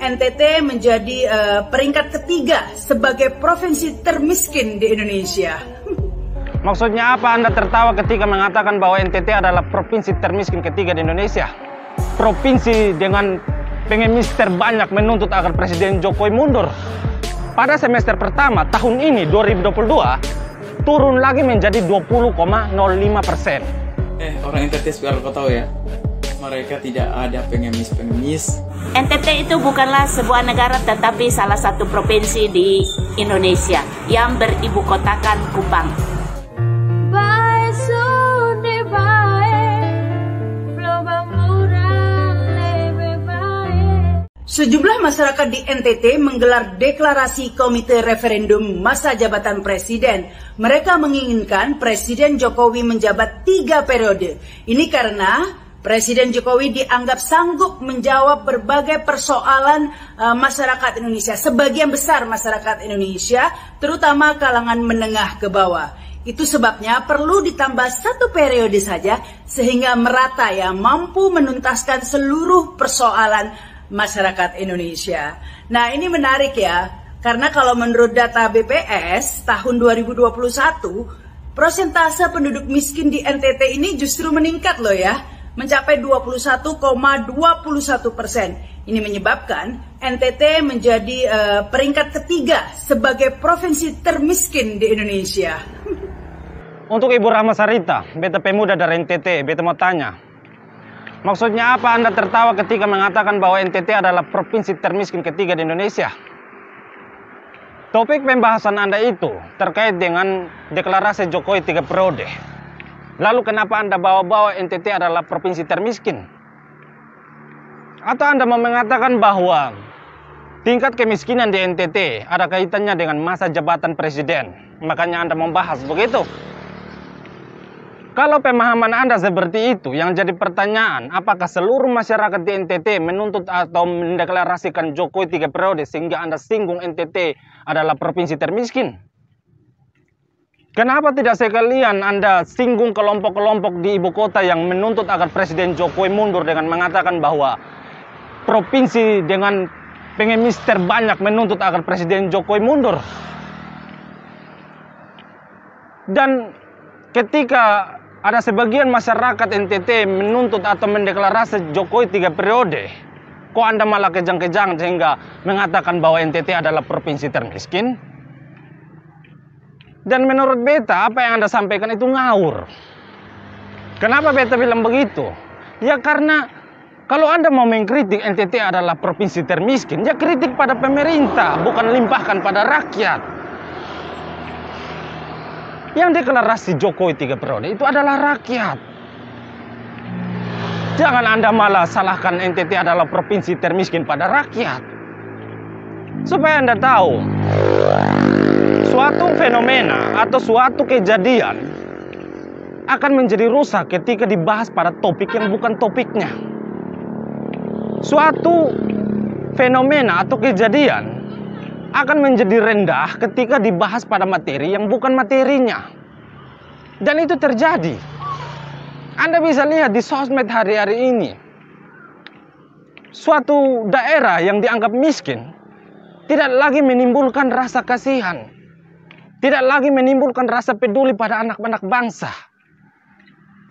NTT menjadi peringkat ketiga sebagai provinsi termiskin di Indonesia. Maksudnya apa Anda tertawa ketika mengatakan bahwa NTT adalah provinsi termiskin ketiga di Indonesia? Provinsi dengan pengemis terbanyak menuntut agar Presiden Jokowi mundur. Pada semester pertama tahun ini 2022 turun lagi menjadi 20,05%. Orang NTT biar kau tahu ya, mereka tidak ada pengemis-pengemis. NTT itu bukanlah sebuah negara tetapi salah satu provinsi di Indonesia yang beribu kotakan Kupang. Sejumlah masyarakat di NTT menggelar deklarasi Komite Referendum Masa Jabatan Presiden. Mereka menginginkan Presiden Jokowi menjabat 3 periode. Ini karena Presiden Jokowi dianggap sanggup menjawab berbagai persoalan masyarakat Indonesia. Sebagian besar masyarakat Indonesia, terutama kalangan menengah ke bawah. Itu sebabnya perlu ditambah 1 periode saja sehingga merata ya, mampu menuntaskan seluruh persoalan masyarakat Indonesia. Nah, ini menarik ya, karena kalau menurut data BPS tahun 2021, persentase penduduk miskin di NTT ini justru meningkat loh ya, mencapai 21,21%. Ini menyebabkan NTT menjadi peringkat ketiga sebagai provinsi termiskin di Indonesia. Untuk Ibu Rahma Sarita, beta pemuda dari NTT, beta mau tanya. Maksudnya apa Anda tertawa ketika mengatakan bahwa NTT adalah provinsi termiskin ketiga di Indonesia? Topik pembahasan Anda itu terkait dengan deklarasi Jokowi 3 periode. Lalu kenapa Anda bawa-bawa NTT adalah provinsi termiskin? Atau Anda mau mengatakan bahwa tingkat kemiskinan di NTT ada kaitannya dengan masa jabatan presiden? Makanya Anda membahas begitu? Kalau pemahaman Anda seperti itu, yang jadi pertanyaan, apakah seluruh masyarakat di NTT menuntut atau mendeklarasikan Jokowi 3 periode sehingga Anda singgung NTT adalah provinsi termiskin? Kenapa tidak sekalian Anda singgung kelompok-kelompok di ibu kota yang menuntut agar Presiden Jokowi mundur dengan mengatakan bahwa provinsi dengan pengemis terbanyak menuntut agar Presiden Jokowi mundur? Dan ketika ada sebagian masyarakat NTT menuntut atau mendeklarasi Jokowi 3 periode, kok Anda malah kejang-kejang sehingga mengatakan bahwa NTT adalah provinsi termiskin? Dan menurut beta, apa yang Anda sampaikan itu ngawur. Kenapa beta bilang begitu? Ya karena kalau Anda mau mengkritik NTT adalah provinsi termiskin, ya kritik pada pemerintah, bukan limpahkan pada rakyat. Yang deklarasi Jokowi 3 periode itu adalah rakyat. Jangan Anda malah salahkan NTT adalah provinsi termiskin pada rakyat. Supaya Anda tahu, suatu fenomena atau suatu kejadian akan menjadi rusak ketika dibahas pada topik yang bukan topiknya. Suatu fenomena atau kejadian akan menjadi rendah ketika dibahas pada materi yang bukan materinya. Dan itu terjadi. Anda bisa lihat di sosmed hari-hari ini. Suatu daerah yang dianggap miskin tidak lagi menimbulkan rasa kasihan. Tidak lagi menimbulkan rasa peduli pada anak-anak bangsa.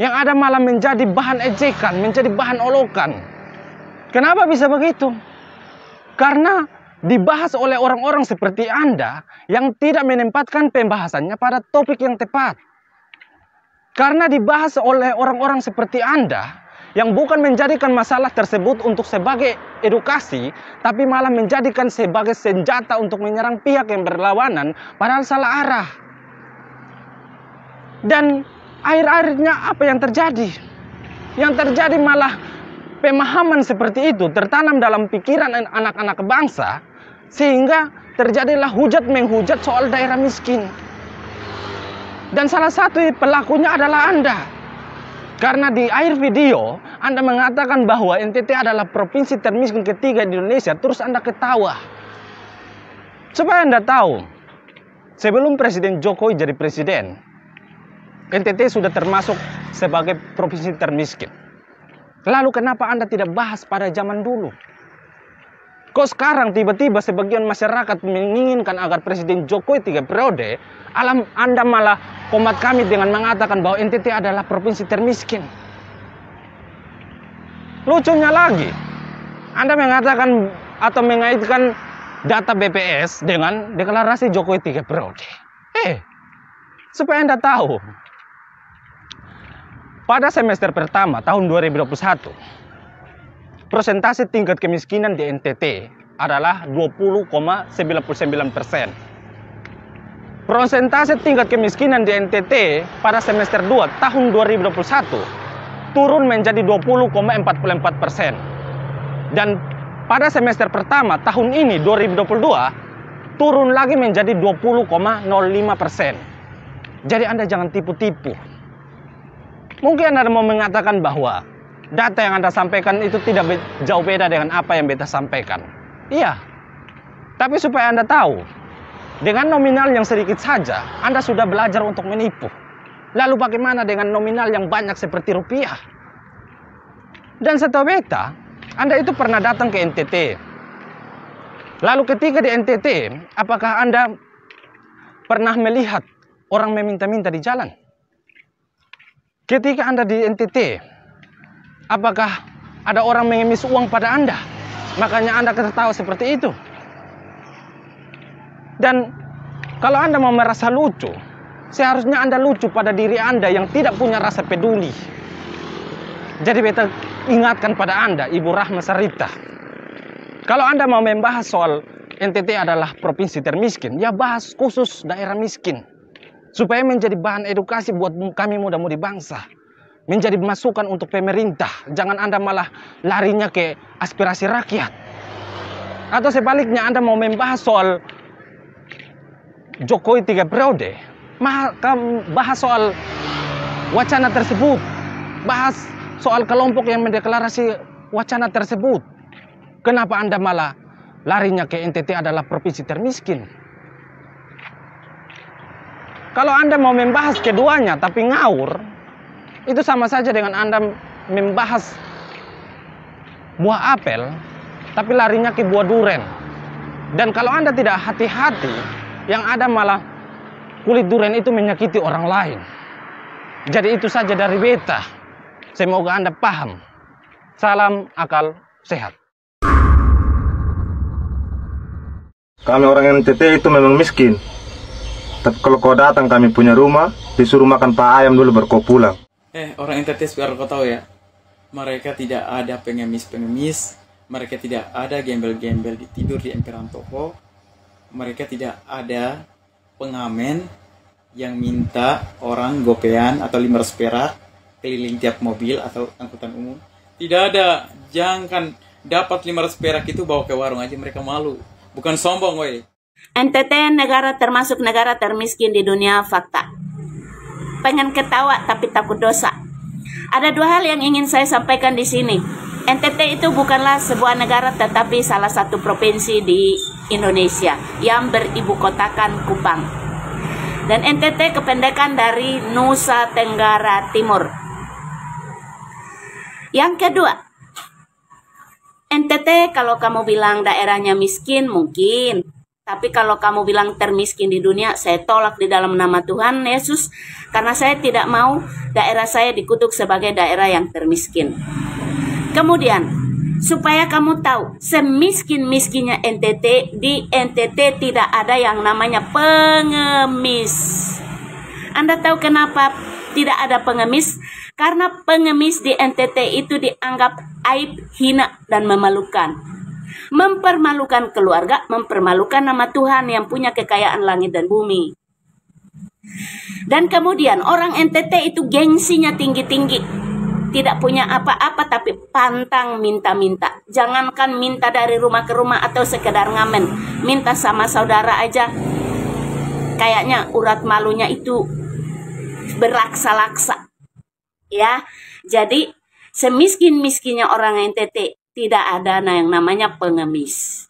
Yang ada malah menjadi bahan ejekan, menjadi bahan olokan. Kenapa bisa begitu? Karena dibahas oleh orang-orang seperti Anda yang tidak menempatkan pembahasannya pada topik yang tepat. Karena dibahas oleh orang-orang seperti Anda yang bukan menjadikan masalah tersebut untuk sebagai edukasi, tapi malah menjadikan sebagai senjata untuk menyerang pihak yang berlawanan, padahal salah arah. Dan akhir-akhirnya apa yang terjadi? Yang terjadi malah pemahaman seperti itu tertanam dalam pikiran anak-anak bangsa, sehingga terjadilah hujat-menghujat soal daerah miskin. Dan salah satu pelakunya adalah Anda. Karena di akhir video, Anda mengatakan bahwa NTT adalah provinsi termiskin ketiga di Indonesia, terus Anda ketawa. Supaya Anda tahu, sebelum Presiden Jokowi jadi presiden, NTT sudah termasuk sebagai provinsi termiskin. Lalu kenapa Anda tidak bahas pada zaman dulu? Kok sekarang tiba-tiba sebagian masyarakat menginginkan agar Presiden Jokowi 3 periode, Anda malah komat kami dengan mengatakan bahwa NTT adalah provinsi termiskin. Lucunya lagi, Anda mengatakan atau mengaitkan data BPS dengan deklarasi Jokowi 3 periode. Supaya Anda tahu, pada semester pertama tahun 2021, persentase tingkat kemiskinan di NTT adalah 20,99%. Persentase tingkat kemiskinan di NTT pada semester 2 tahun 2021 turun menjadi 20,44%. Dan pada semester pertama tahun ini 2022 turun lagi menjadi 20,05%. Jadi Anda jangan tipu-tipu. Mungkin Anda mau mengatakan bahwa data yang Anda sampaikan itu tidak jauh beda dengan apa yang beta sampaikan. Iya. Tapi supaya Anda tahu, dengan nominal yang sedikit saja, Anda sudah belajar untuk menipu. Lalu bagaimana dengan nominal yang banyak seperti rupiah? Dan setahu beta, Anda itu pernah datang ke NTT. Lalu ketika di NTT, apakah Anda pernah melihat orang meminta-minta di jalan? Ketika Anda di NTT, apakah ada orang mengemis uang pada Anda? Makanya Anda tertawa seperti itu. Dan kalau Anda mau merasa lucu, seharusnya Anda lucu pada diri Anda yang tidak punya rasa peduli. Jadi beta ingatkan pada Anda, Ibu Rahma Sarita, kalau Anda mau membahas soal NTT adalah provinsi termiskin, ya bahas khusus daerah miskin. Supaya menjadi bahan edukasi buat kami muda-mudi bangsa. Menjadi masukan untuk pemerintah. Jangan Anda malah larinya ke aspirasi rakyat. Atau sebaliknya Anda mau membahas soal Jokowi 3 periode, maka bahas soal wacana tersebut. Bahas soal kelompok yang mendeklarasi wacana tersebut. Kenapa Anda malah larinya ke NTT adalah provinsi termiskin? Kalau Anda mau membahas keduanya tapi ngawur, itu sama saja dengan Anda membahas buah apel tapi larinya ke buah duren. Dan kalau Anda tidak hati-hati, yang ada malah kulit duren itu menyakiti orang lain. Jadi itu saja dari beta. Semoga Anda paham. Salam akal sehat. Kami orang NTT itu memang miskin. Tapi kalau kau datang kami punya rumah, disuruh makan pak ayam dulu baru kau pulang. Orang NTT biar kau tahu ya, mereka tidak ada pengemis-pengemis, mereka tidak ada gembel-gembel tidur di emperan toko, mereka tidak ada pengamen yang minta orang gopean atau 500 perak keliling tiap mobil atau angkutan umum. Tidak ada, jangan dapat 500 perak itu bawa ke warung aja mereka malu. Bukan sombong, woi. NTT negara termasuk negara termiskin di dunia, fakta. Pengen ketawa tapi takut dosa. Ada dua hal yang ingin saya sampaikan di sini. NTT itu bukanlah sebuah negara tetapi salah satu provinsi di Indonesia yang beribu kotakan Kupang. Dan NTT kependekan dari Nusa Tenggara Timur. Yang kedua, NTT kalau kamu bilang daerahnya miskin mungkin. Tapi kalau kamu bilang termiskin di dunia, saya tolak di dalam nama Tuhan Yesus. Karena saya tidak mau daerah saya dikutuk sebagai daerah yang termiskin. Kemudian, supaya kamu tahu, semiskin-miskinnya NTT, di NTT tidak ada yang namanya pengemis. Anda tahu kenapa tidak ada pengemis? Karena pengemis di NTT itu dianggap aib, hina, dan memalukan. Mempermalukan keluarga, mempermalukan nama Tuhan yang punya kekayaan langit dan bumi. Dan kemudian orang NTT itu gengsinya tinggi-tinggi. Tidak punya apa-apa tapi pantang minta-minta. Jangankan minta dari rumah ke rumah atau sekedar ngamen. Minta sama saudara aja. Kayaknya urat malunya itu berlaksa-laksa. Ya, jadi semiskin-miskinnya orang NTT tidak ada yang namanya pengemis.